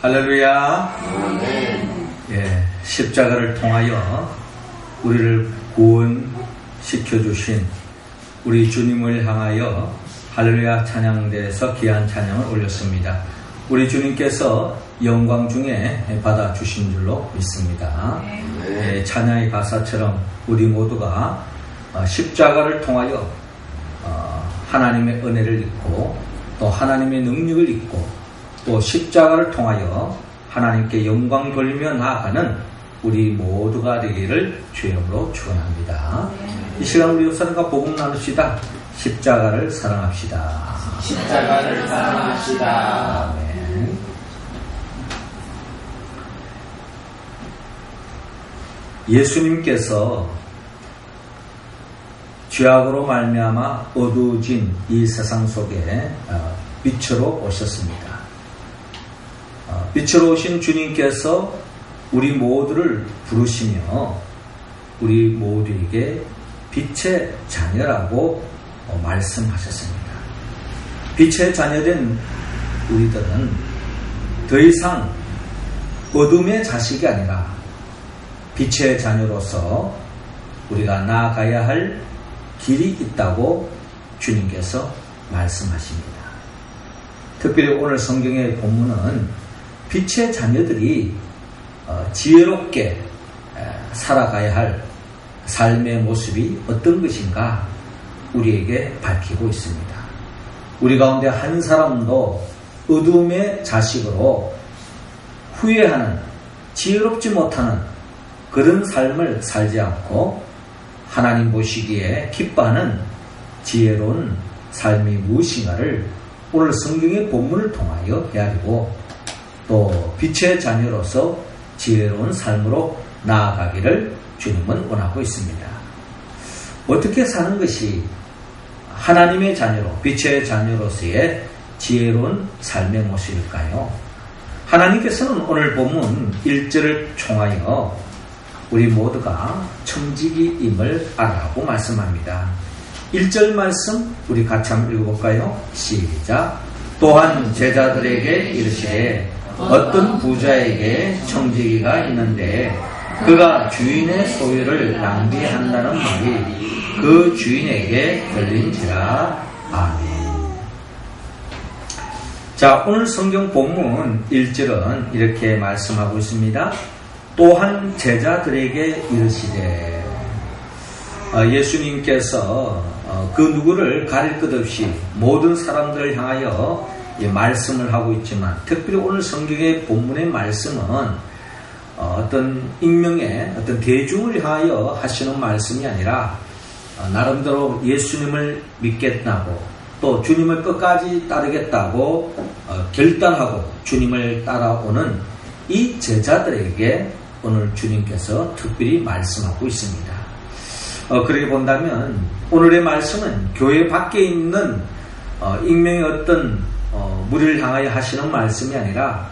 할렐루야. 예, 십자가를 통하여 우리를 구원시켜주신 우리 주님을 향하여 할렐루야 찬양대에서 귀한 찬양을 올렸습니다. 우리 주님께서 영광 중에 받아주신 줄로 믿습니다. 예, 찬양의 가사처럼 우리 모두가 십자가를 통하여 하나님의 은혜를 입고 또 하나님의 능력을 입고 또 십자가를 통하여 하나님께 영광 돌리며 나아가는 우리 모두가 되기를 주님으로 축원합니다. 이 시간 우리 옆사람과 복음 나눕시다. 십자가를 사랑합시다. 십자가를 사랑합시다. 아멘. 예수님께서 죄악으로 말미암아 어두워진 이 세상 속에 빛으로 오셨습니다. 빛으로 오신 주님께서 우리 모두를 부르시며 우리 모두에게 빛의 자녀라고 말씀하셨습니다. 빛의 자녀된 우리들은 더 이상 어둠의 자식이 아니라 빛의 자녀로서 우리가 나아가야 할 길이 있다고 주님께서 말씀하십니다. 특별히 오늘 성경의 본문은 빛의 자녀들이 지혜롭게 살아가야 할 삶의 모습이 어떤 것인가 우리에게 밝히고 있습니다. 우리 가운데 한 사람도 어둠의 자식으로 후회하는, 지혜롭지 못하는 그런 삶을 살지 않고 하나님 보시기에 기뻐하는 지혜로운 삶이 무엇인가를 오늘 성경의 본문을 통하여 헤아리고 또 빛의 자녀로서 지혜로운 삶으로 나아가기를 주님은 원하고 있습니다. 어떻게 사는 것이 하나님의 자녀로, 빛의 자녀로서의 지혜로운 삶의 모습일까요? 하나님께서는 오늘 본문 1절을 총하여 우리 모두가 청지기임을 알아라고 말씀합니다. 1절 말씀 우리 같이 한번 읽어볼까요? 시작. 또한 제자들에게 이르시되 어떤 부자에게 청지기가 있는데 그가 주인의 소유를 낭비한다는 말이 그 주인에게 들린지라. 아멘. 자, 오늘 성경 본문 1절은 이렇게 말씀하고 있습니다. 또한 제자들에게 이르시되, 예수님께서 그 누구를 가릴 것 없이 모든 사람들을 향하여 말씀을 하고 있지만 특별히 오늘 성경의 본문의 말씀은 어떤 익명의 어떤 대중을 향하여 하시는 말씀이 아니라 나름대로 예수님을 믿겠다고 또 주님을 끝까지 따르겠다고 결단하고 주님을 따라오는 이 제자들에게 오늘 주님께서 특별히 말씀하고 있습니다. 그렇게 본다면 오늘의 말씀은 교회 밖에 있는 익명의 어떤 무리를 향하여 하시는 말씀이 아니라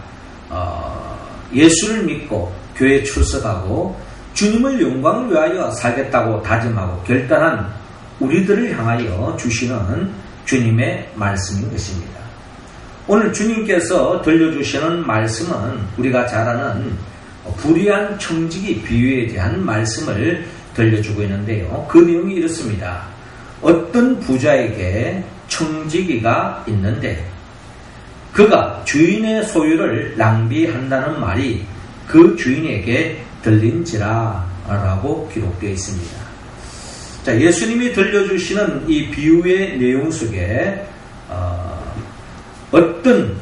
예수를 믿고 교회에 출석하고 주님을 영광을 위하여 살겠다고 다짐하고 결단한 우리들을 향하여 주시는 주님의 말씀인 것입니다. 오늘 주님께서 들려주시는 말씀은 우리가 잘 아는 불의한 청지기 비유에 대한 말씀을 들려주고 있는데요. 그 내용이 이렇습니다. 어떤 부자에게 청지기가 있는데 그가 주인의 소유를 낭비한다는 말이 그 주인에게 들린지라 라고 기록되어 있습니다. 자, 예수님이 들려주시는 이 비유의 내용 속에 어떤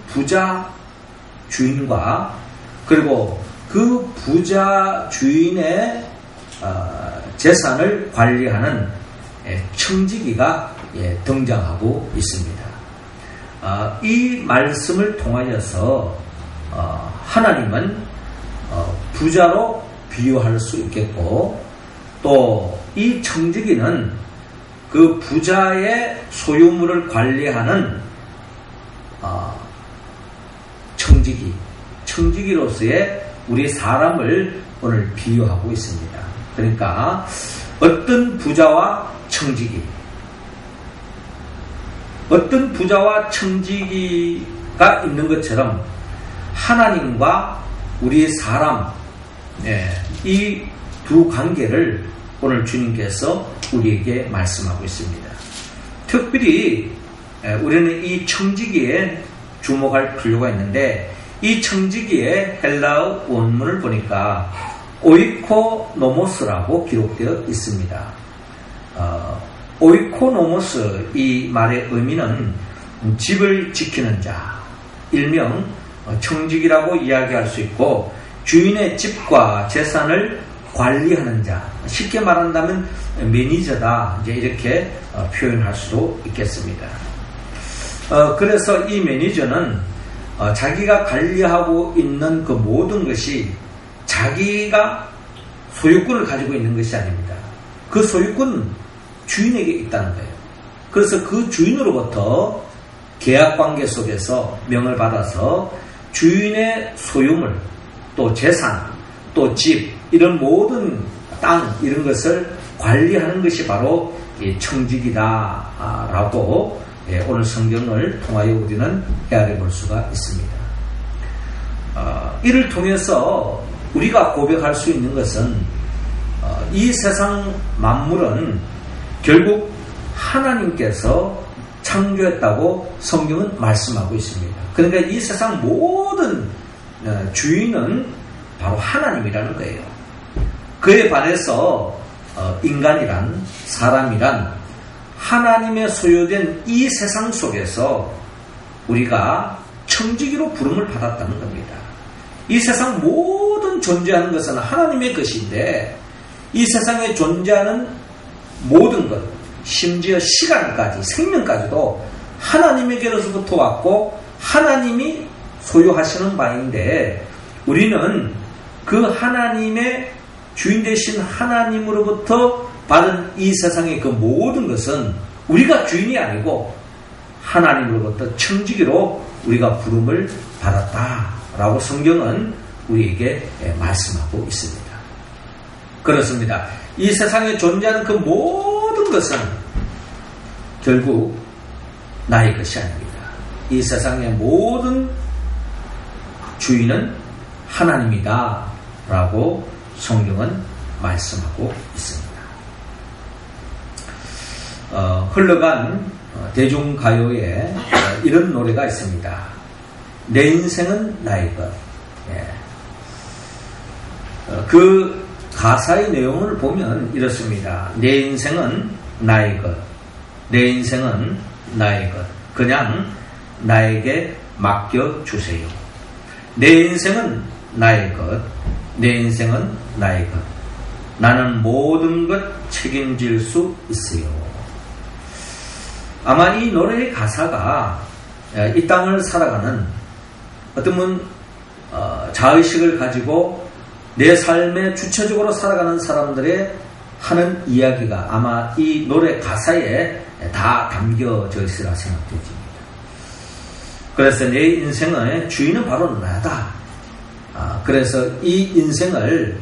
부자 주인과 그리고 그 부자 주인의 재산을 관리하는 청지기가 등장하고 있습니다. 이 말씀을 통하여서 하나님은 부자로 비유할 수 있겠고 또 이 청지기는 그 부자의 소유물을 관리하는 청지기로서의 우리 사람을 오늘 비유하고 있습니다. 그러니까 어떤 부자와 청지기, 어떤 부자와 청지기가 있는 것처럼 하나님과 우리 사람, 이 두 관계를 오늘 주님께서 우리에게 말씀하고 있습니다. 특별히 우리는 이 청지기에 주목할 필요가 있는데, 이 청지기의 헬라어 원문을 보니까 오이코노모스라고 기록되어 있습니다. 오이코노모스, 이 말의 의미는 집을 지키는 자, 일명 청지기라고 이야기할 수 있고, 주인의 집과 재산을 관리하는 자, 쉽게 말한다면 매니저다, 이제 이렇게 표현할 수도 있겠습니다. 그래서 이 매니저는 자기가 관리하고 있는 그 모든 것이 자기가 소유권을 가지고 있는 것이 아닙니다. 그 소유권은 주인에게 있다는 거예요. 그래서 그 주인으로부터 계약관계 속에서 명을 받아서 주인의 소유물, 또 재산, 또 집, 이런 모든 땅, 이런 것을 관리하는 것이 바로 청지기다라고 오늘 성경을 통하여 우리는 헤아려 볼 수가 있습니다. 이를 통해서 우리가 고백할 수 있는 것은 이 세상 만물은 결국 하나님께서 창조했다고 성경은 말씀하고 있습니다. 그러니까 이 세상 모든 주인은 바로 하나님이라는 거예요. 그에 반해서 인간이란, 사람이란 하나님의 소유된 이 세상 속에서 우리가 청지기로 부름을 받았다는 겁니다. 이 세상 모든 존재하는 것은 하나님의 것인데, 이 세상에 존재하는 모든 것, 심지어 시간까지, 생명까지도 하나님에게로부터 왔고 하나님이 소유하시는 바인데, 우리는 그 하나님의 주인 되신 하나님으로부터 받은 이 세상의 그 모든 것은 우리가 주인이 아니고 하나님으로부터 청지기로 우리가 부름을 받았다라고 성경은 우리에게 말씀하고 있습니다. 그렇습니다. 이 세상에 존재하는 그 모든 것은 결국 나의 것이 아닙니다. 이 세상의 모든 주인은 하나님이다 라고 성경은 말씀하고 있습니다. 흘러간 대중가요에 이런 노래가 있습니다. 내 인생은 나의 것. 그 가사의 내용을 보면 이렇습니다. 내 인생은 나의 것. 내 인생은 나의 것. 그냥 나에게 맡겨주세요. 내 인생은 나의 것. 내 인생은 나의 것. 나는 모든 것 책임질 수 있어요. 아마 이 노래의 가사가 이 땅을 살아가는 어떤 분 자의식을 가지고 내 삶에 주체적으로 살아가는 사람들의 하는 이야기가 아마 이 노래 가사에 다 담겨져 있으라 생각됩니다. 그래서 내 인생의 주인은 바로 나다. 그래서 이 인생을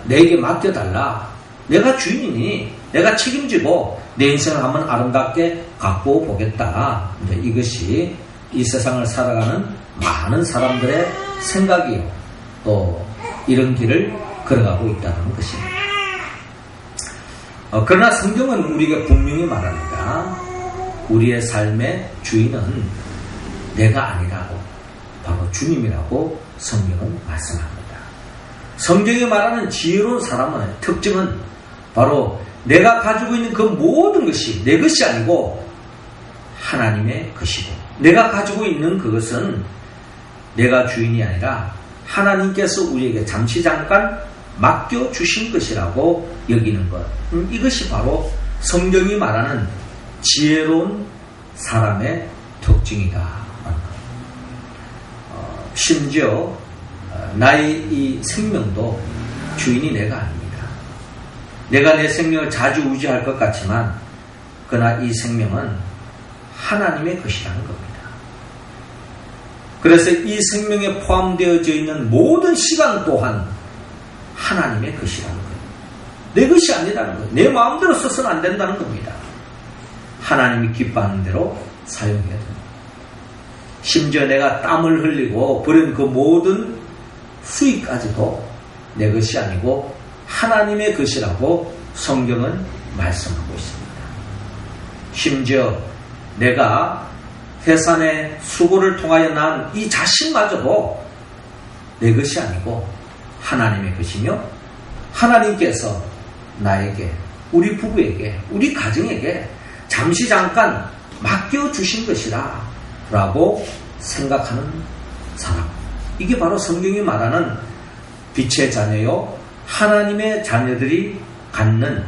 내게 맡겨달라. 내가 주인이니 내가 책임지고 내 인생을 한번 아름답게 갖고 보겠다. 이것이 이 세상을 살아가는 많은 사람들의 생각이요. 또 이런 길을 걸어가고 있다는 것입니다. 그러나 성경은 우리에게 분명히 말합니다. 우리의 삶의 주인은 내가 아니라고, 바로 주님이라고 성경은 말씀합니다. 성경이 말하는 지혜로운 사람의 특징은 바로 내가 가지고 있는 그 모든 것이 내 것이 아니고 하나님의 것이고, 내가 가지고 있는 그것은 내가 주인이 아니라 하나님께서 우리에게 잠시 잠깐 맡겨주신 것이라고 여기는 것. 이것이 바로 성경이 말하는 지혜로운 사람의 특징이다. 심지어 나의 이 생명도 주인이 내가 아닙니다. 내가 내 생명을 좌지우지할 것 같지만 그러나 이 생명은 하나님의 것이라는 겁니다. 그래서 이 생명에 포함되어져 있는 모든 시간 또한 하나님의 것이라는 거예요. 내 것이 아니라는 거예요. 내 마음대로 써서는 안 된다는 겁니다. 하나님이 기뻐하는 대로 사용해야 됩니다. 심지어 내가 땀을 흘리고 버린 그 모든 수익까지도 내 것이 아니고 하나님의 것이라고 성경은 말씀하고 있습니다. 심지어 내가 해산의 수고를 통하여 난 이 자신마저도 내 것이 아니고 하나님의 것이며 하나님께서 나에게, 우리 부부에게, 우리 가정에게 잠시 잠깐 맡겨주신 것이라 라고 생각하는 사람, 이게 바로 성경이 말하는 빛의 자녀요 하나님의 자녀들이 갖는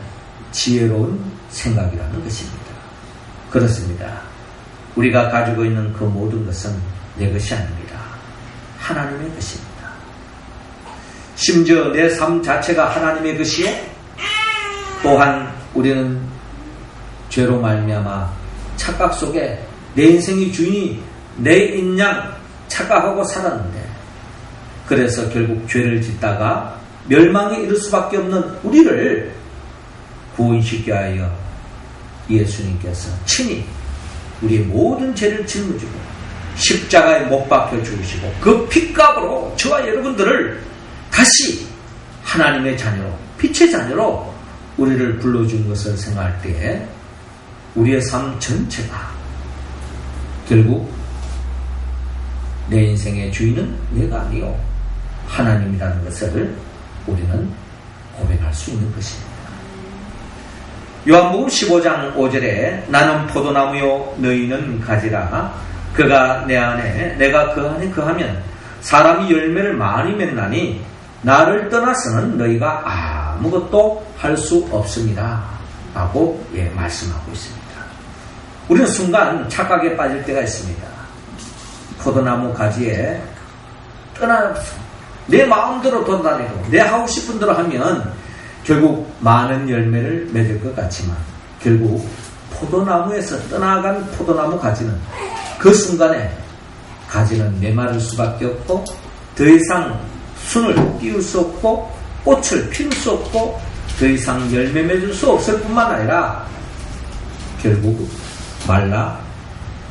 지혜로운 생각이라는 것입니다. 그렇습니다. 우리가 가지고 있는 그 모든 것은 내 것이 아닙니다. 하나님의 것입니다. 심지어 내 삶 자체가 하나님의 것이에 또한 우리는 죄로 말미암아 착각 속에 내 인생의 주인이 내 인양 착각하고 살았는데, 그래서 결국 죄를 짓다가 멸망에 이를 수밖에 없는 우리를 구원시켜 하여 예수님께서 친히 우리의 모든 죄를 짊어지고 십자가에 못 박혀 죽으시고 그 핏값으로 저와 여러분들을 다시 하나님의 자녀로, 빛의 자녀로 우리를 불러준 것을 생각할 때에 우리의 삶 전체가 결국 내 인생의 주인은 내가 아니요 하나님이라는 것을 우리는 고백할 수 있는 것입니다. 요한복음 15장 5절에 나는 포도나무요 너희는 가지라, 그가 내 안에 내가 그 안에 거하면 사람이 열매를 많이 맺나니 나를 떠나서는 너희가 아무것도 할 수 없습니다 라고 말씀하고 있습니다. 우리는 순간 착각에 빠질 때가 있습니다. 포도나무 가지에 떠나서 내 마음대로 돌아다니고 내 하고 싶은 대로 하면 결국 많은 열매를 맺을 것 같지만, 결국 포도나무에서 떠나간 포도나무 가지는 그 순간에 가지는 메마를 수밖에 없고 더 이상 순을 띄울 수 없고 꽃을 피울 수 없고 더 이상 열매 맺을 수 없을 뿐만 아니라 결국 말라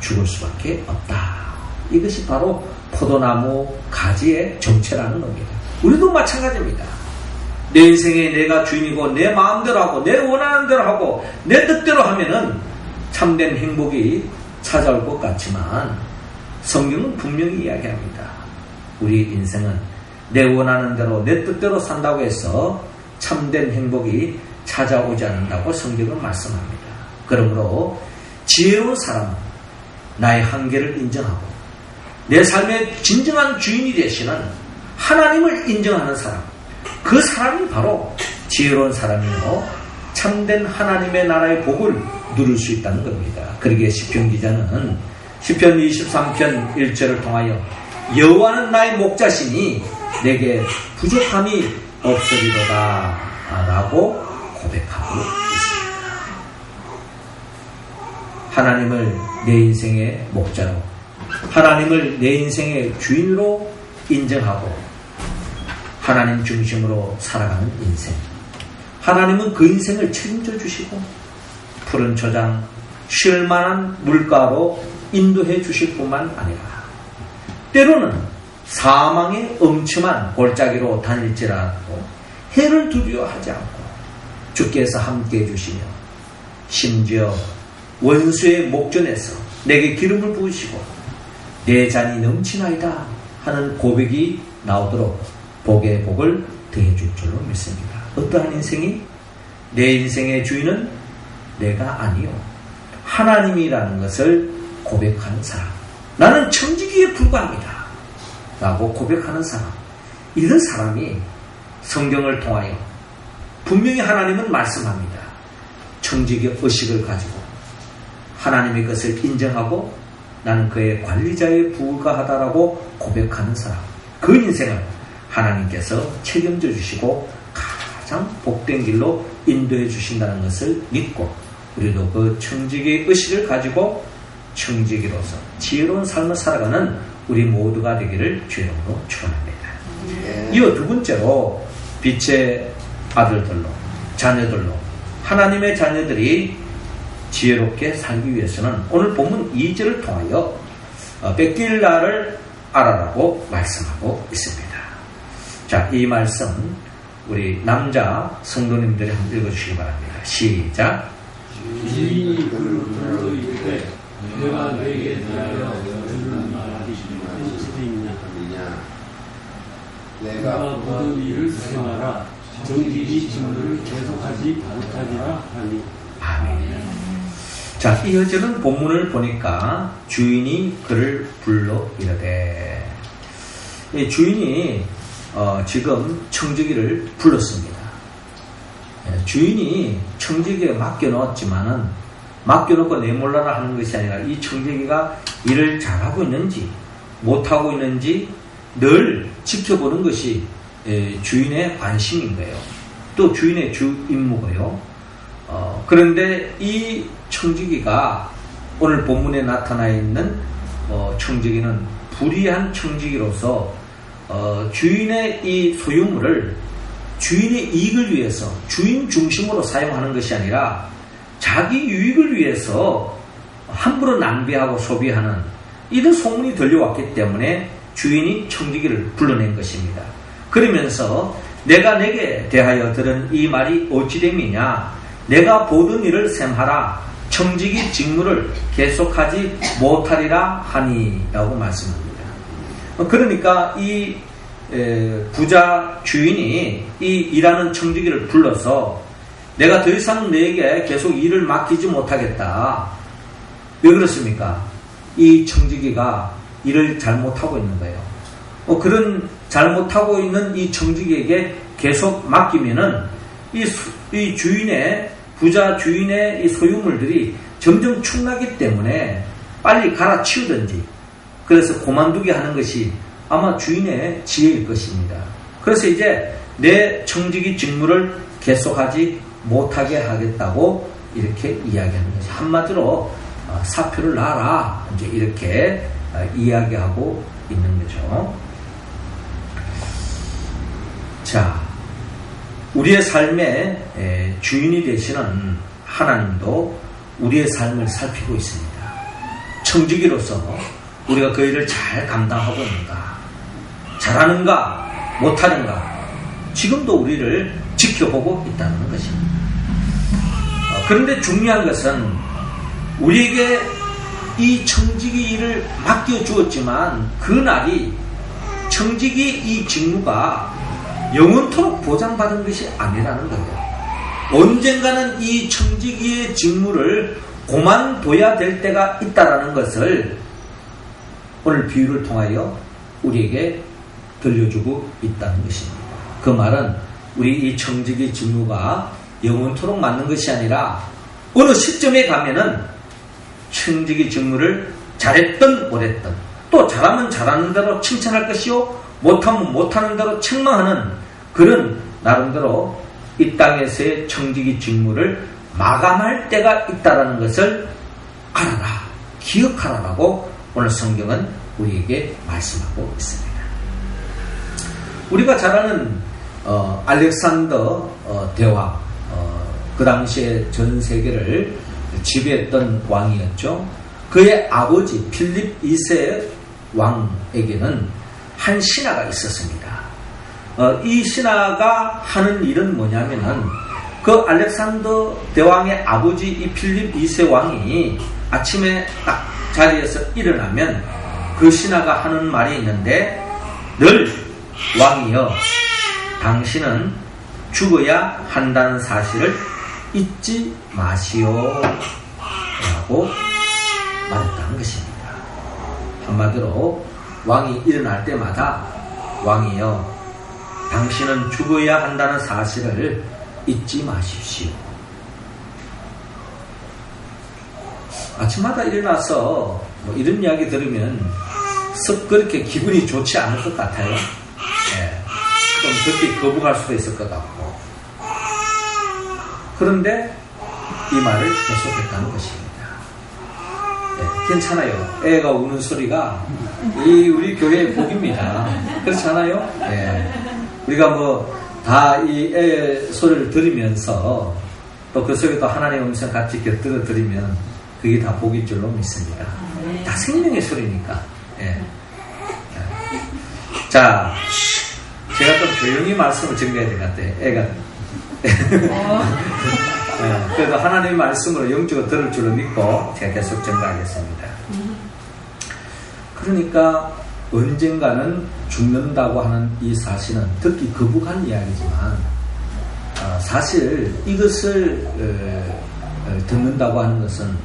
죽을 수밖에 없다. 이것이 바로 포도나무 가지의 정체라는 겁니다. 우리도 마찬가지입니다. 내 인생에 내가 주인이고 내 마음대로 하고 내 원하는 대로 하고 내 뜻대로 하면은 참된 행복이 찾아올 것 같지만 성경은 분명히 이야기합니다. 우리 인생은 내 원하는 대로 내 뜻대로 산다고 해서 참된 행복이 찾아오지 않는다고 성경은 말씀합니다. 그러므로 지혜로운 사람은 나의 한계를 인정하고 내 삶의 진정한 주인이 되시는 하나님을 인정하는 사람, 그 사람이 바로 지혜로운 사람이고 참된 하나님의 나라의 복을 누릴 수 있다는 겁니다. 그러기에 시편 기자는 시편 23편 1절을 통하여 여호와는 나의 목자시니 내게 부족함이 없으리로다 라고 고백하고 있습니다. 하나님을 내 인생의 목자로, 하나님을 내 인생의 주인으로 인정하고 하나님 중심으로 살아가는 인생, 하나님은 그 인생을 책임져 주시고 푸른 초장, 쉴만한 물가로 인도해 주실 뿐만 아니라 때로는 사망의 엄침한 골짜기로 다닐지라도 해를 두려워하지 않고 주께서 함께해 주시며 심지어 원수의 목전에서 내게 기름을 부으시고 내 잔이 넘치나이다 하는 고백이 나오도록 복의 복을 더해줄 줄로 믿습니다. 어떠한 인생이? 내 인생의 주인은 내가 아니요 하나님이라는 것을 고백하는 사람, 나는 청지기에 불과합니다 라고 고백하는 사람, 이런 사람이 성경을 통하여 분명히 하나님은 말씀합니다. 청지기 의식을 가지고 하나님의 것을 인정하고 나는 그의 관리자에 불과하다라고 고백하는 사람, 그 인생을 하나님께서 책임져 주시고 가장 복된 길로 인도해 주신다는 것을 믿고 우리도 그 청지기의 의식을 가지고 청지기로서 지혜로운 삶을 살아가는 우리 모두가 되기를 주님으로 축원합니다. 이어 두 번째로 빛의 아들들로, 자녀들로, 하나님의 자녀들이 지혜롭게 살기 위해서는 오늘 본문 2절을 통하여 뺏길 날을 알아라고 말씀하고 있습니다. 자, 이 말씀 우리 남자 성도님들이 한번 읽어주시기 바랍니다. 시작. 주인이 그를 불러 이르되 내가 너에게 대하여 들은 말이 무엇이냐. 내가 모든 일을 수행하라. 정직이 직무를 계속하지 못하리라 하니. 아멘. 자, 이어지는 본문을 보니까 주인이 그를 불러 이르되, 이 주인이 지금 청지기를 불렀습니다. 주인이 청지기에 맡겨놓았지만은 맡겨놓고 내몰라라 하는 것이 아니라 이 청지기가 일을 잘하고 있는지 못하고 있는지 늘 지켜보는 것이 주인의 관심인 거예요. 또 주인의 주 임무고요. 그런데 이 청지기가 오늘 본문에 나타나 있는 청지기는 불의한 청지기로서 주인의 이 소유물을 주인의 이익을 위해서 주인 중심으로 사용하는 것이 아니라 자기 유익을 위해서 함부로 낭비하고 소비하는 이런 소문이 들려왔기 때문에 주인이 청지기를 불러낸 것입니다. 그러면서 내가 내게 대하여 들은 이 말이 어찌됨이냐. 내가 보던 일을 셈하라. 청지기 직무를 계속하지 못하리라 하니 라고 말씀합니다. 그러니까 이 부자 주인이 이 일하는 청지기를 불러서 내가 더 이상 너에게 계속 일을 맡기지 못하겠다. 왜 그렇습니까? 이 청지기가 일을 잘못하고 있는 거예요. 그런 잘못하고 있는 이 청지기에게 계속 맡기면은 이 주인의 부자 주인의 이 소유물들이 점점 축나기 때문에 빨리 갈아치우든지 그래서 그만두게 하는 것이 아마 주인의 지혜일 것입니다. 그래서 이제 내 청지기 직무를 계속하지 못하게 하겠다고 이렇게 이야기하는 거죠. 한마디로 사표를 놔라 이제 이렇게 이야기하고 있는 거죠. 자, 우리의 삶의 주인이 되시는 하나님도 우리의 삶을 살피고 있습니다. 청지기로서 우리가 그 일을 잘 감당하고 있는가, 잘하는가, 못하는가, 지금도 우리를 지켜보고 있다는 것입니다. 그런데 중요한 것은 우리에게 이 청지기 일을 맡겨주었지만 그 날이 청지기 이 직무가 영원토록 보장받은 것이 아니라는 거예요. 언젠가는 이 청지기의 직무를 그만둬야 될 때가 있다라는 것을 오늘 비유를 통하여 우리에게 들려주고 있다는 것입니다. 그 말은 우리 이 청지기 직무가 영원토록 맞는 것이 아니라 어느 시점에 가면은 청지기 직무를 잘했든 못했든 또 잘하면 잘하는 대로 칭찬할 것이요 못하면 못하는 대로 책망하는 그런 나름대로 이 땅에서의 청지기 직무를 마감할 때가 있다는 것을 알아라, 기억하라라고 오늘 성경은 우리에게 말씀하고 있습니다. 우리가 잘 아는 알렉산더 대왕, 그 당시에 전 세계를 지배했던 왕이었죠. 그의 아버지 필립 2세 왕에게는 한 신하가 있었습니다. 이 신하가 하는 일은 뭐냐면은 그 알렉산더 대왕의 아버지 이 필립 2세 왕이 아침에 딱 자리에서 일어나면 그 신하가 하는 말이 있는데 늘 왕이여 당신은 죽어야 한다는 사실을 잊지 마시오 라고 말했다는 것입니다. 한마디로 왕이 일어날 때마다 왕이여 당신은 죽어야 한다는 사실을 잊지 마십시오. 아침마다 일어나서 뭐 이런 이야기 들으면 썩 그렇게 기분이 좋지 않을 것 같아요. 네. 좀 그렇게 거부할 수도 있을 것 같고. 그런데 이 말을 계속했다는 것입니다. 네, 괜찮아요. 애가 우는 소리가 우리 교회의 복입니다. 그렇지 않아요? 네. 우리가 뭐 다 이 애의 소리를 들으면서 또 그 속에 또 하나님의 음성 같이 곁들여 들으면 그게 다 복일 줄로 믿습니다. 다 생명의 소리니까. 예. 자, 제가 좀 조용히 말씀을 전개해야 될 것 같아요. 애가. 예, 그래도 하나님의 말씀으로 영적으로 들을 줄을 믿고 제가 계속 전가하겠습니다. 그러니까 언젠가는 죽는다고 하는 이 사실은 듣기 거북한 이야기지만 사실 이것을 듣는다고 하는 것은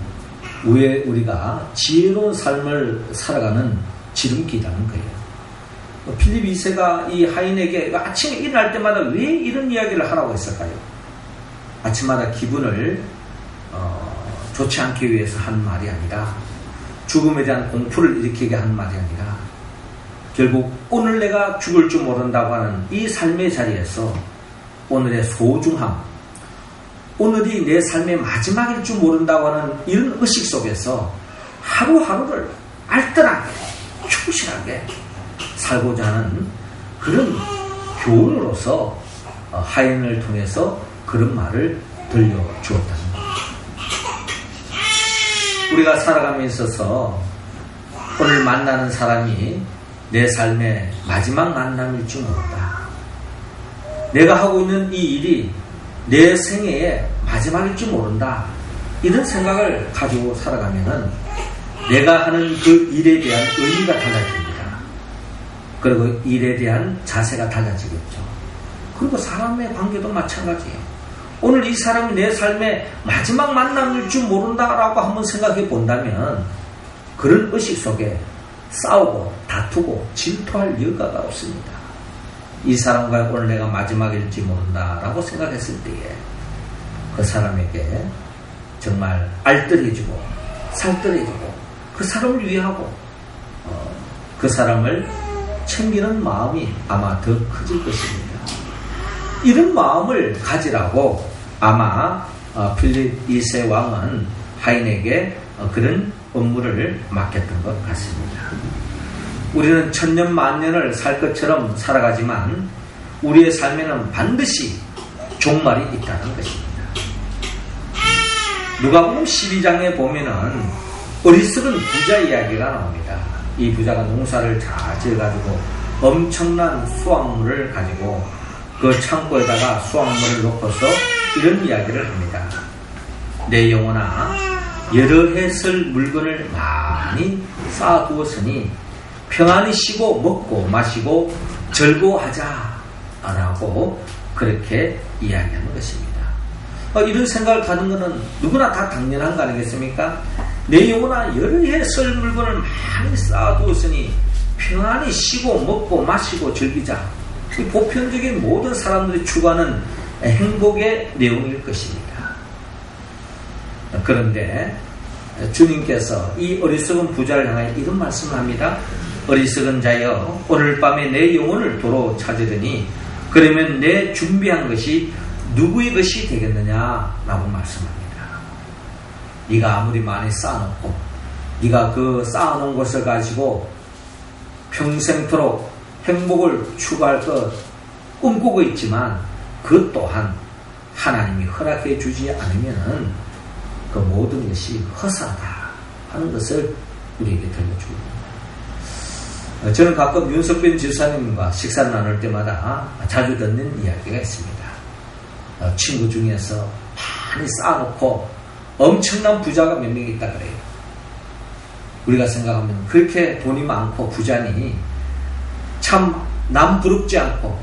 우리가 지혜로운 삶을 살아가는 지름길이라는 거예요. 필립 2세가 이 하인에게 아침에 일어날 때마다 왜 이런 이야기를 하라고 했을까요? 아침마다 기분을 좋지 않기 위해서 한 말이 아니라 죽음에 대한 공포를 일으키게 한 말이 아니라 결국 오늘 내가 죽을 줄 모른다고 하는 이 삶의 자리에서 오늘의 소중함, 오늘이 내 삶의 마지막일 줄 모른다고 하는 이런 의식 속에서 하루하루를 알뜰하게 충실하게 살고자 하는 그런 교훈으로서 하인을 통해서 그런 말을 들려주었다는 겁니다. 우리가 살아감에 있어서 오늘 만나는 사람이 내 삶의 마지막 만남일지 모른다. 내가 하고 있는 이 일이 내 생애의 마지막일지 모른다. 이런 생각을 가지고 살아가면은 내가 하는 그 일에 대한 의미가 달라집니다. 그리고 일에 대한 자세가 달라지겠죠. 그리고 사람의 관계도 마찬가지예요. 오늘 이 사람이 내 삶의 마지막 만남일 줄 모른다라고 한번 생각해 본다면 그런 의식 속에 싸우고 다투고 질투할 여가가 없습니다. 이 사람과 오늘 내가 마지막일지 모른다라고 생각했을 때에 그 사람에게 정말 알뜰해지고 살뜰해지고 그 사람을 위하고 그 사람을 챙기는 마음이 아마 더 커질 것입니다. 이런 마음을 가지라고 아마 필립 2세 왕은 하인에게 그런 업무를 맡겼던 것 같습니다. 우리는 천년 만년을 살 것처럼 살아가지만 우리의 삶에는 반드시 종말이 있다는 것입니다. 누가복음 12장에 보면은 어리석은 부자 이야기가 나옵니다. 이 부자가 농사를 잘 지어가지고 엄청난 수확물을 가지고 그 창고에다가 수확물을 놓고서 이런 이야기를 합니다. 내 영혼아, 여러 해 쓸 물건을 많이 쌓아두었으니 평안히 쉬고 먹고 마시고 즐거워하자 라고 그렇게 이야기하는 것입니다. 이런 생각을 가는 것은 누구나 다 당연한 거 아니겠습니까? 내 영혼아, 여러 해 쓸 물건을 많이 쌓아두었으니 평안히 쉬고 먹고 마시고 즐기자. 이 보편적인 모든 사람들이 추구하는 행복의 내용일 것입니다. 그런데 주님께서 이 어리석은 부자를 향하여 이런 말씀을 합니다. 어리석은 자여, 오늘 밤에 내 영혼을 도로 찾으려니 그러면 내 준비한 것이 누구의 것이 되겠느냐라고 말씀합니다. 네가 아무리 많이 쌓아놓고 네가 그 쌓아놓은 것을 가지고 평생토록 행복을 추구할 것 꿈꾸고 있지만 그 또한 하나님이 허락해 주지 않으면 그 모든 것이 허사하다 하는 것을 우리에게 들려줍니다. 저는 가끔 윤석빈 집사님과 식사를 나눌 때마다 자주 듣는 이야기가 있습니다. 친구 중에서 많이 쌓아놓고 엄청난 부자가 몇 명 있다 그래요. 우리가 생각하면 그렇게 돈이 많고 부자니 참 남 부럽지 않고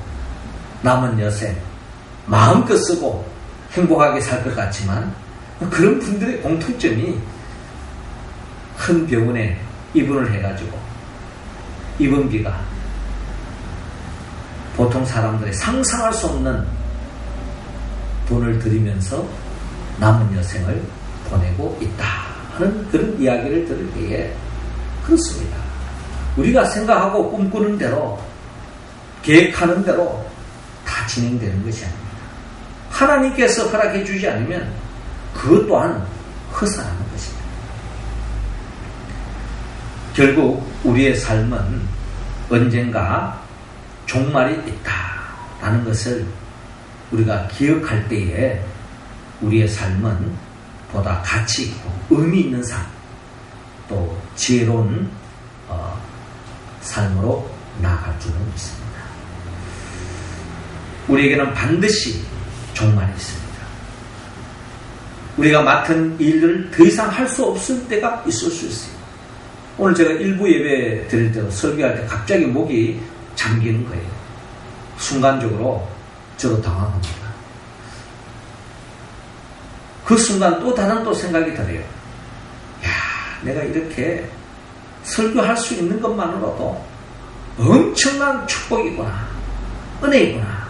남은 여세 마음껏 쓰고 행복하게 살 것 같지만 그런 분들의 공통점이 큰 병원에 입원을 해가지고 입원비가 보통 사람들이 상상할 수 없는 돈을 들이면서 남은 여생을 보내고 있다 하는 그런 이야기를 들을 때에 그렇습니다. 우리가 생각하고 꿈꾸는 대로 계획하는 대로 다 진행되는 것이 아닙니다. 하나님께서 허락해 주지 않으면 그것 또한 허사라는 것입니다. 결국 우리의 삶은 언젠가 종말이 있다라는 것을 우리가 기억할 때에 우리의 삶은 보다 가치 있고 의미 있는 삶, 또 지혜로운 삶으로 나아갈 줄은 믿습니다. 우리에게는 반드시 종말이 있습니다. 우리가 맡은 일을 더 이상 할 수 없을 때가 있을 수 있어요. 오늘 제가 일부 예배 드릴 때도 설교할 때 갑자기 목이 잠기는 거예요. 순간적으로 저도 당황합니다. 그 순간 또 다른 또 생각이 들어요. 야, 내가 이렇게 설교할 수 있는 것만으로도 엄청난 축복이구나, 은혜이구나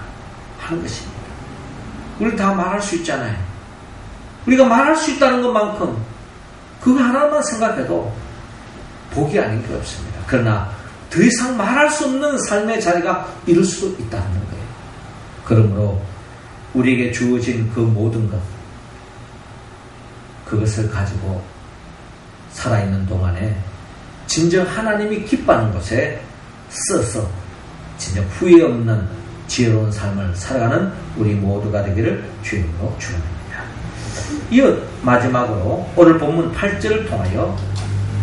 하는 것입니다. 우리 다 말할 수 있잖아요. 우리가 말할 수 있다는 것만큼 그거 하나만 생각해도 복이 아닌 게 없습니다. 그러나 더 이상 말할 수 없는 삶의 자리가 이룰 수 있다는 거예요. 그러므로 우리에게 주어진 그 모든 것, 그것을 가지고 살아있는 동안에 진정 하나님이 기뻐하는 곳에 써서 진정 후회 없는 지혜로운 삶을 살아가는 우리 모두가 되기를 주님으로 축원합니다. 이어 마지막으로 오늘 본문 8절을 통하여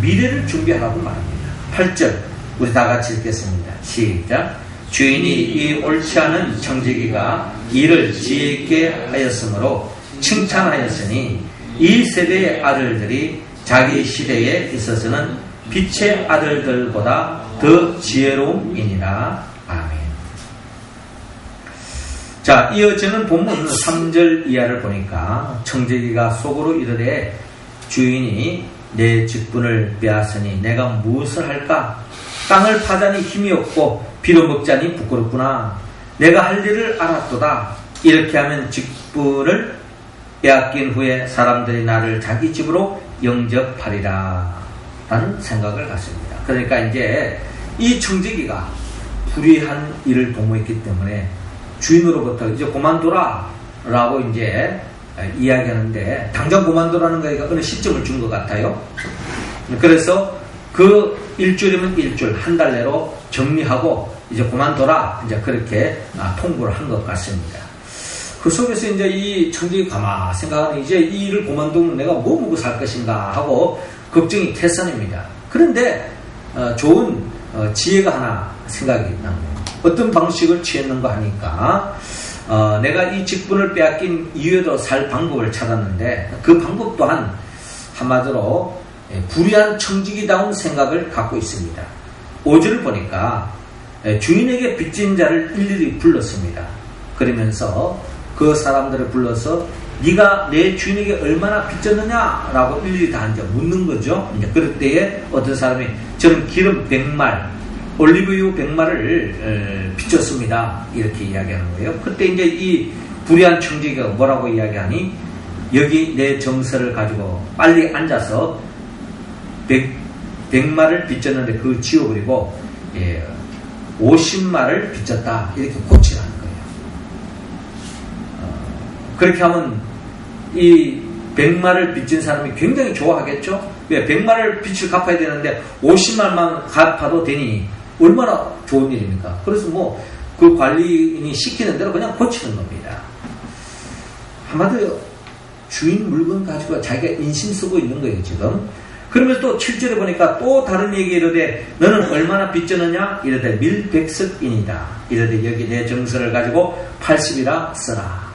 미래를 준비하라고 말합니다. 8절 우리 다 같이 읽겠습니다. 시작. 주인이 이 옳지 않은 청지기가 이를 지혜 있게 하였으므로 칭찬하였으니 이 세대의 아들들이 자기 시대에 있어서는 빛의 아들들보다 더 지혜로움이니라. 아멘. 자, 이어지는 본문 3절 이하를 보니까 청지기가 속으로 이르되 주인이 내 직분을 빼앗으니 내가 무엇을 할까? 땅을 파자니 힘이 없고 빌어먹자니 부끄럽구나. 내가 할 일을 알았도다. 이렇게 하면 직분을 빼앗긴 후에 사람들이 나를 자기 집으로 영접하리라 라는 생각을 갖습니다. 그러니까 이제 이 청지기가 불의한 일을 도모했기 때문에 주인으로부터 이제 그만둬라 라고 이제 이야기하는데, 당장 그만두라는 거니까 어느 시점을 준 것 같아요. 그래서 그 일주일이면 일주일, 한 달 내로 정리하고 이제 그만둬라, 이제 그렇게 통보를 한 것 같습니다. 그 속에서 이제 이 청지기 가만 생각하는, 이제 이 일을 그만두면 내가 뭐 먹고 살 것인가 하고 걱정이 태산입니다. 그런데 좋은 지혜가 하나 생각이 납니다. 어떤 방식을 취했는가 하니까 내가 이 직분을 빼앗긴 이후에도 살 방법을 찾았는데, 그 방법 또한 한마디로 불의한 청지기다운 생각을 갖고 있습니다. 5절을 보니까 주인에게 빚진 자를 일일이 불렀습니다. 그러면서 그 사람들을 불러서 네가 내 주인에게 얼마나 빚졌느냐라고 일일이 다 이제 묻는 거죠. 이제 그럴 때에 어떤 사람이 저는 기름 100말, 올리브유 100마를 빚졌습니다. 이렇게 이야기하는 거예요. 그때 이제 이 불의한 청지기가 뭐라고 이야기하니, 여기 내 정서를 가지고 빨리 앉아서 100마를 빚졌는데 그걸 지워버리고 50마를 빚졌다. 이렇게 고치라는 거예요. 그렇게 하면 이 100마를 빚진 사람이 굉장히 좋아하겠죠? 왜? 100마를 빚을 갚아야 되는데 50마만 갚아도 되니 얼마나 좋은 일입니까? 그래서 뭐 그 관리인이 시키는 대로 그냥 고치는 겁니다. 한마디로 주인 물건 가지고 자기가 인심 쓰고 있는 거예요, 지금. 그러면서 또 7절에 보니까 또 다른 얘기 이르되 너는 얼마나 빚졌느냐? 이르되 밀백석이니다. 이르되 여기 내 정서를 가지고 80이라 써라.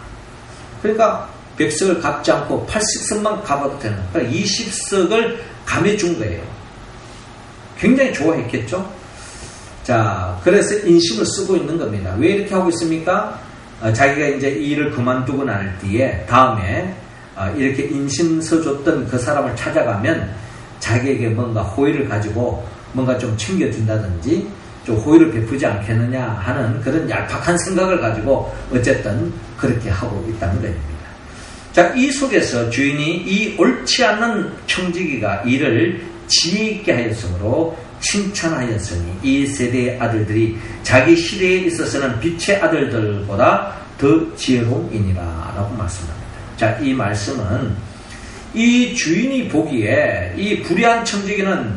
그러니까 100석을 갚지 않고 80석만 갚아도 되는 거예요. 그러니까 20석을 감해준 거예요. 굉장히 좋아했겠죠? 자, 그래서 인심을 쓰고 있는 겁니다. 왜 이렇게 하고 있습니까? 자기가 이제 이 일을 그만두고 날 뒤에 다음에 이렇게 인심 써줬던 그 사람을 찾아가면 자기에게 뭔가 호의를 가지고 뭔가 좀 챙겨준다든지 좀 호의를 베푸지 않겠느냐 하는 그런 얄팍한 생각을 가지고 어쨌든 그렇게 하고 있다는 겁니다. 자, 이 속에서 주인이 이 옳지 않은 청지기가 이를 지혜 있게 하였으므로 칭찬하였으니 이 세대의 아들들이 자기 시대에 있어서는 빛의 아들들보다 더 지혜로움이니라 라고 말씀합니다. 자, 이 말씀은 이 주인이 보기에 이 불의한 청지기는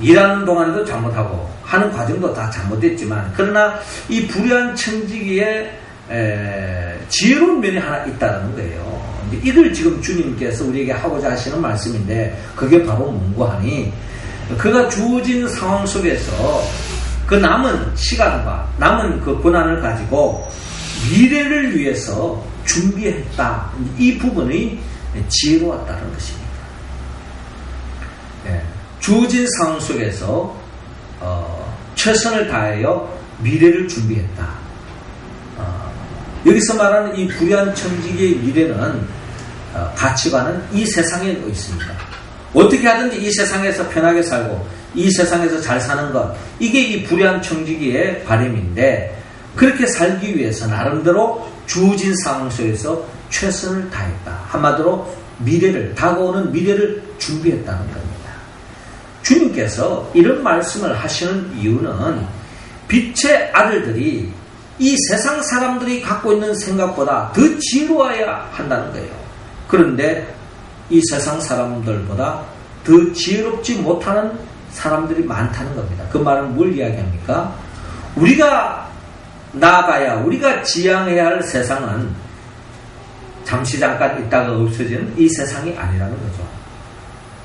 일하는 동안에도 잘못하고 하는 과정도 다 잘못됐지만, 그러나 이 불의한 청지기에 지혜로운 면이 하나 있다는 거예요. 이걸 지금 주님께서 우리에게 하고자 하시는 말씀인데, 그게 바로 뭔가 하니, 그가 주어진 상황 속에서 그 남은 시간과 남은 그 고난을 가지고 미래를 위해서 준비했다. 이 부분이 지혜로웠다는 것입니다. 주어진 상황 속에서 최선을 다하여 미래를 준비했다. 여기서 말하는 이 불의한 청지기의 미래는 가치관은 이 세상에 있습니다. 어떻게 하든지 이 세상에서 편하게 살고 이 세상에서 잘 사는 것, 이게 이 불의한 청지기의 바람인데, 그렇게 살기 위해서 나름대로 주어진 상황 속에서 최선을 다했다. 한마디로 다가오는 미래를 준비했다는 겁니다. 주님께서 이런 말씀을 하시는 이유는 빛의 아들들이 이 세상 사람들이 갖고 있는 생각보다 더 지혜로워야 한다는 거예요. 그런데 이 세상 사람들보다 더 지혜롭지 못하는 사람들이 많다는 겁니다. 그 말은 뭘 이야기합니까? 우리가 나아가야, 우리가 지향해야 할 세상은 잠시 잠깐 있다가 없어지는 이 세상이 아니라는 거죠.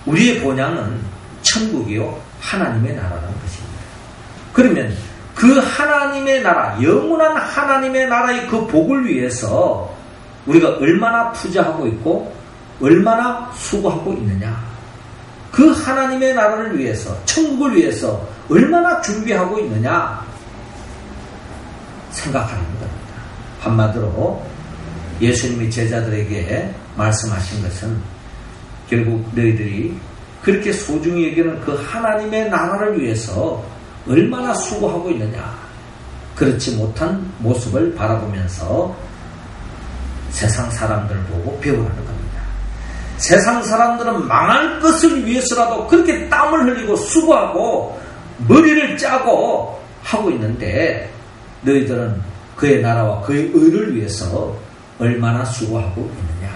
우리의 본향은 천국이요, 하나님의 나라라는 것입니다. 그러면 그 하나님의 나라, 영원한 하나님의 나라의 그 복을 위해서 우리가 얼마나 투자하고 있고 얼마나 수고하고 있느냐, 그 하나님의 나라를 위해서, 천국을 위해서 얼마나 준비하고 있느냐 생각하는 겁니다. 한마디로 예수님이 제자들에게 말씀하신 것은 결국 너희들이 그렇게 소중히 여기는 그 하나님의 나라를 위해서 얼마나 수고하고 있느냐, 그렇지 못한 모습을 바라보면서 세상 사람들을 보고 배우라는 겁니다. 세상 사람들은 망할 것을 위해서라도 그렇게 땀을 흘리고 수고하고 머리를 짜고 하고 있는데, 너희들은 그의 나라와 그의 의를 위해서 얼마나 수고하고 있느냐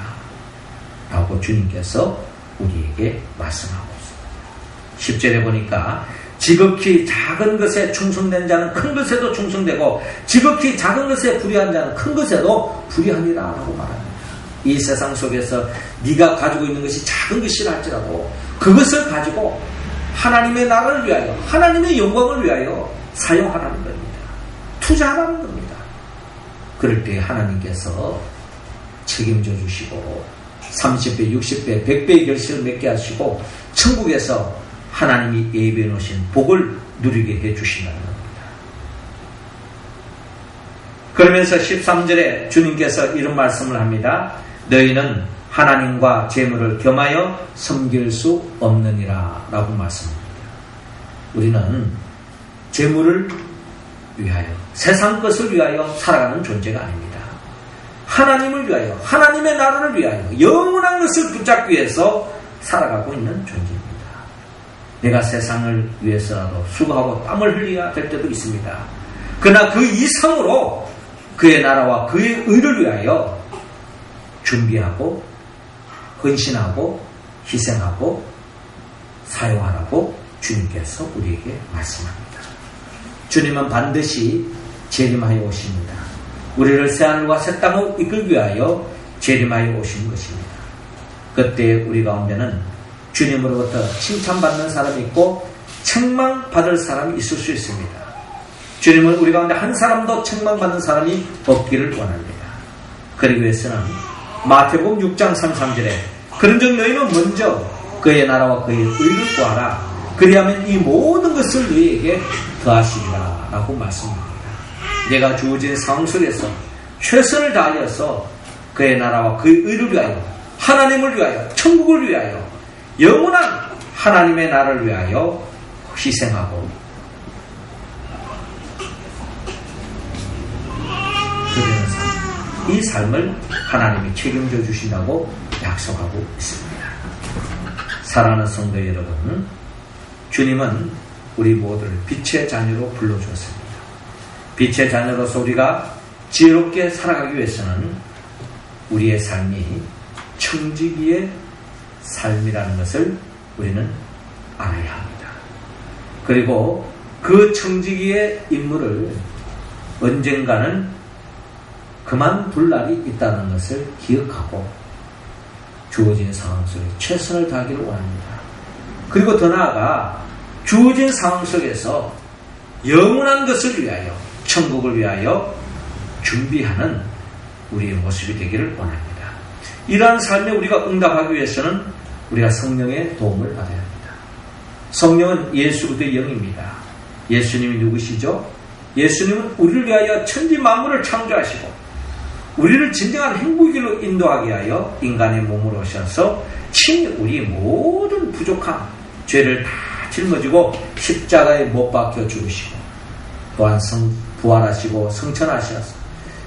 라고 주님께서 우리에게 말씀하고 있습니다. 10절에 보니까 지극히 작은 것에 충성된 자는 큰 것에도 충성되고 지극히 작은 것에 불의한 자는 큰 것에도 불의하니라 라고 말합니다. 이 세상 속에서 네가 가지고 있는 것이 작은 것이라 할지라도 그것을 가지고 하나님의 나라를 위하여, 하나님의 영광을 위하여 사용하라는 겁니다. 투자하라는 겁니다. 그럴 때 하나님께서 책임져 주시고 30배, 60배, 100배의 결실을 맺게 하시고 천국에서 하나님이 예비해 놓으신 복을 누리게 해 주신다는 겁니다. 그러면서 13절에 주님께서 이런 말씀을 합니다. 너희는 하나님과 재물을 겸하여 섬길 수 없느니라 라고 말씀합니다. 우리는 재물을 위하여, 세상 것을 위하여 살아가는 존재가 아닙니다. 하나님을 위하여, 하나님의 나라를 위하여 영원한 것을 붙잡기 위해서 살아가고 있는 존재입니다. 내가 세상을 위해서라도 수고하고 땀을 흘려야 될 때도 있습니다. 그러나 그 이상으로 그의 나라와 그의 의를 위하여 준비하고 헌신하고 희생하고 사용하라고 주님께서 우리에게 말씀합니다. 주님은 반드시 재림하여 오십니다. 우리를 새하늘과 새 땅으로 이끌기 위하여 재림하여 오신 것입니다. 그때 우리 가운데는 주님으로부터 칭찬받는 사람이 있고 책망받을 사람이 있을 수 있습니다. 주님은 우리 가운데 한 사람도 책망받는 사람이 없기를 원합니다. 그러기 위해서는 마태복음 6장 33절에 그런즉 너희는 먼저 그의 나라와 그의 의를 구하라. 그리하면 이 모든 것을 너희에게 더하시리라 라고 말씀합니다. 내가 주어진 상황 속에서 최선을 다하여서 그의 나라와 그의 의를 위하여, 하나님을 위하여, 천국을 위하여, 영원한 하나님의 나라를 위하여 희생하고 드리는 삶, 이 삶을 하나님이 책임져 주신다고 약속하고 있습니다. 사랑하는 성도 여러분, 주님은 우리 모두를 빛의 자녀로 불러주었습니다. 빛의 자녀로서 우리가 지혜롭게 살아가기 위해서는 우리의 삶이 청지기의 삶이라는 것을 우리는 알아야 합니다. 그리고 그 청지기의 임무를 언젠가는 그만둘 날이 있다는 것을 기억하고 주어진 상황 속에 최선을 다하기를 원합니다. 그리고 더 나아가 주어진 상황 속에서 영원한 것을 위하여, 천국을 위하여 준비하는 우리의 모습이 되기를 원합니다. 이러한 삶에 우리가 응답하기 위해서는 우리가 성령의 도움을 받아야 합니다. 성령은 예수 그리스도의 영입니다. 예수님이 누구시죠? 예수님은 우리를 위하여 천지 만물을 창조하시고 우리를 진정한 행복길로 인도하기 위하여 인간의 몸으로 오셔서 친히 우리 모든 부족함, 죄를 다 짊어지고 십자가에 못 박혀 죽으시고 또한 부활하시고 성천하셔서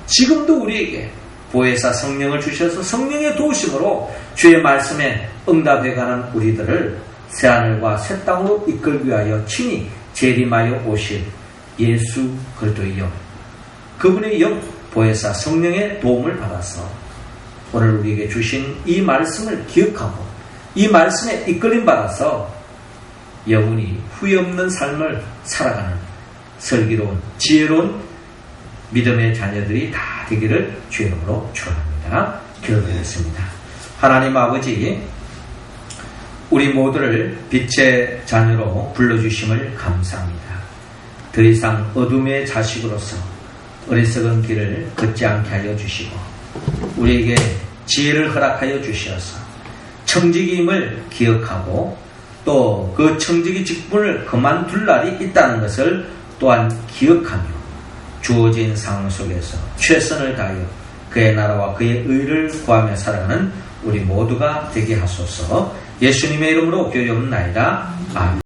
지금도 우리에게 보혜사 성령을 주셔서 성령의 도우심으로 주의 말씀에 응답해가는 우리들을 새하늘과 새 땅으로 이끌기 위하여 친히 재림하여 오실 예수 그리스도의 영, 그분의 영 보혜사 성령의 도움을 받아서 오늘 우리에게 주신 이 말씀을 기억하고 이 말씀에 이끌림 받아서 영원히 후회 없는 삶을 살아가는 슬기로운 지혜로운 믿음의 자녀들이 다 되기를 주의 이름으로 축원합니다. 기도드리겠습니다. 하나님 아버지, 우리 모두를 빛의 자녀로 불러주심을 감사합니다. 더 이상 어둠의 자식으로서 어리석은 길을 걷지 않게 하여 주시고 우리에게 지혜를 허락하여 주셔서 청지기임을 기억하고 또 그 청지기 직분을 그만둘 날이 있다는 것을 또한 기억하며 주어진 상황 속에서 최선을 다하여 그의 나라와 그의 의를 구하며 살아가는 우리 모두가 되게 하소서. 예수님의 이름으로 기도하옵나이다. 아멘.